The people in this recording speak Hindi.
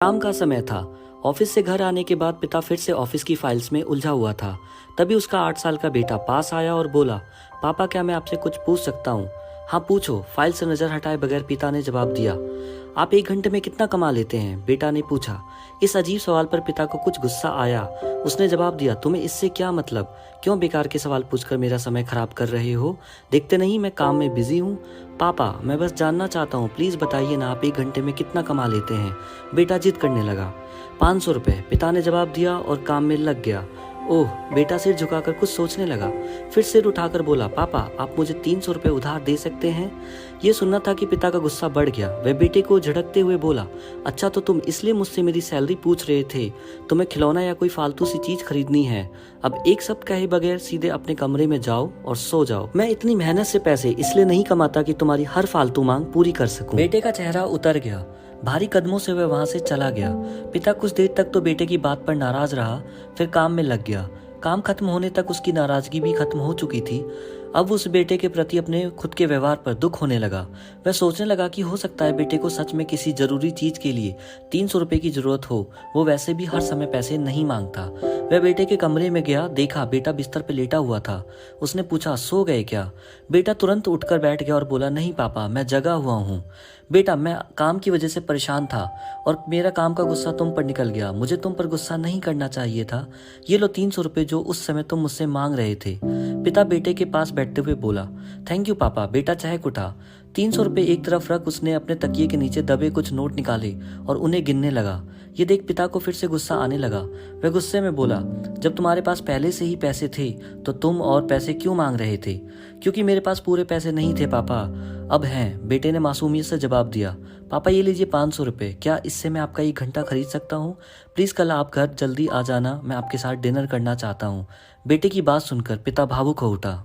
शाम का समय था। ऑफिस से घर आने के बाद पिता फिर से ऑफिस की फाइल्स में उलझा हुआ था। तभी उसका 8 साल का बेटा पास आया और बोला, पापा क्या मैं आपसे कुछ पूछ सकता हूँ? हाँ पूछो, फाइल से नजर हटाए बगैर पिता ने जवाब दिया। आप 1 घंटे में कितना कमा लेते हैं? बेटा ने पूछा। इस अजीब सवाल पर पिता को कुछ गुस्सा आया। उसने जवाब दिया, तुम्हें इससे क्या मतलब? क्यों बेकार के सवाल पूछकर मेरा समय खराब कर रहे हो? देखते नहीं मैं काम में बिजी हूँ। पापा मैं बस जानना चाहता हूँ, प्लीज बताइए ना, आप 1 घंटे में कितना कमा लेते हैं? बेटा जिद करने लगा। 500 रुपये, पिता ने जवाब दिया और काम में लग गया। ओह, बेटा सिर झुकाकर कुछ सोचने लगा। फिर सिर उठाकर बोला, पापा आप मुझे 300 रुपये उधार दे सकते हैं? ये सुनना था कि पिता का गुस्सा बढ़ गया। वह बेटे को झिड़कते हुए बोला, अच्छा तो तुम इसलिए मुझसे मेरी सैलरी पूछ रहे थे? तुम्हें खिलौना या कोई फालतू सी चीज खरीदनी है? अब एक शब्द कहे बगैर सीधे अपने कमरे में जाओ और सो जाओ। मैं इतनी मेहनत से पैसे इसलिए नहीं कमाता कि तुम्हारी हर फालतू मांग पूरी कर सकूं। बेटे का चेहरा उतर गया। भारी कदमों से वह वहां से चला गया। पिता कुछ देर तक तो बेटे की बात पर नाराज रहा, फिर काम में लग गया। काम खत्म होने तक उसकी नाराजगी भी खत्म हो चुकी थी। अब उस बेटे के प्रति अपने खुद के व्यवहार पर दुख होने लगा। वह सोचने लगा कि हो सकता है बेटे को सच में किसी जरूरी चीज के लिए 300 रुपए की जरूरत हो। वो वैसे भी हर समय पैसे नहीं मांगता। वह बेटे के कमरे में गया, देखा बेटा बिस्तर पर लेटा हुआ था। उसने पूछा, सो गए क्या? बेटा तुरंत उठकर बैठ गया और बोला, नहीं पापा मैं जगा हुआ हूँ। बेटा मैं काम की वजह से परेशान था और मेरा काम का गुस्सा तुम पर निकल गया। मुझे तुम पर गुस्सा नहीं करना चाहिए था। ये लो 300 रुपये जो उस समय तुम मुझसे मांग रहे थे। पिता बेटे के पास बैठते हुए बोला, थैंक यू पापा। बेटा चहक उठा। 300 रुपये एक तरफ रख उसने अपने तकिए के नीचे दबे कुछ नोट निकाले और उन्हें गिनने लगा। ये देख पिता को फिर से गुस्सा आने लगा। वह गुस्से में बोला, जब तुम्हारे पास पहले से ही पैसे थे तो तुम और पैसे क्यों मांग रहे थे? क्योंकि मेरे पास पूरे पैसे नहीं थे पापा, अब हैं। बेटे ने मासूमियत से जवाब दिया, पापा ये लीजिए 500 रुपये, क्या इससे मैं आपका 1 घंटा खरीद सकता हूँ? प्लीज कल आप घर जल्दी आ जाना, मैं आपके साथ डिनर करना चाहता हूँ। बेटे की बात सुनकर पिता भावुक हो उठा।